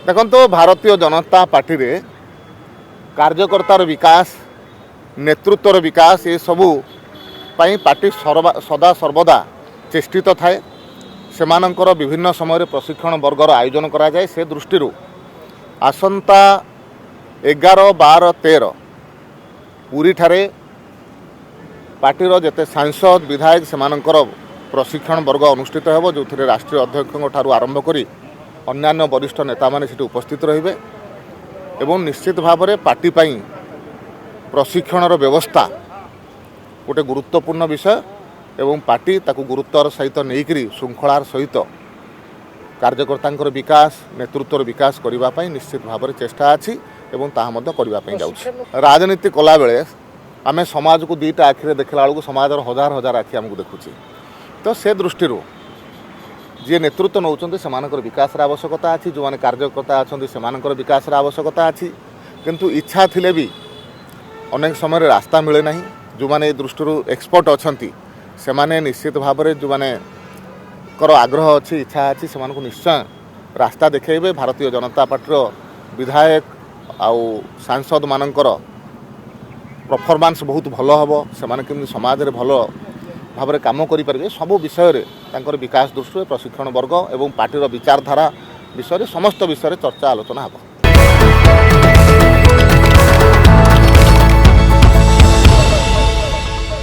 देखो भारतीय जनता पार्टी रे कार्यकर्तार विकास नेतृत्वर विकास ये सबू पार्टी सदा सर्वदा चेष्टित थाए सेमानंकर विभिन्न समय प्रशिक्षण वर्गर आयोजन करा जाए से दृष्टि आसंता 11, 12, 13 पुरी ठारे पार्टीर जेते सांसद विधायक सेमानंकर प्रशिक्षण वर्ग अनुष्ठित होब जो राष्ट्रीय अध्यक्ष ठारू आरंभ करी अन्यान्य वरिष्ठ नेता माने सेठी उपस्थित रहिबे एवं निश्चित भाव में पार्टी पाई प्रशिक्षणर व्यवस्था गोटे गुरुत्वपूर्ण विषय एवं पार्टी ताकू गुरुत्वर सहित नहींकरी श्रृंखलार सहित कार्यकर्ता विकास नेतृत्वर विकास करने निश्चित भाव में चेष्टा अच्छी एवं ताहा करने जाऊँ राजनीति कला बेले आम समाज को दुईटा आखिरे देखला बेलू समाजर हजार हजार आखि आमको देखुची तो से दृष्टि जी नेतृत्व नौकरी से विकास आवश्यकता अच्छी जो मैंने कार्यकर्ता अच्छा से विकास आवश्यकता अच्छी किंतु इच्छा थिले भी अनेक समय रास्ता मिले ना जो मैंने दृष्टि एक्सपर्ट अच्छा से माने निश्चित भाव में जो मैंने आग्रह अच्छी इच्छा अच्छी से निश्चय रास्ता देखेबे भारतीय जनता पार्टी विधायक आउ सांसद मानकर परफॉर्मेंस बहुत भल हम से समाज में भल भाव में कम करें सब विषय विकास दृष्टि प्रशिक्षण वर्ग एवं पार्टीर विचारधारा विषय समस्त विषय चर्चा आलोचना हे।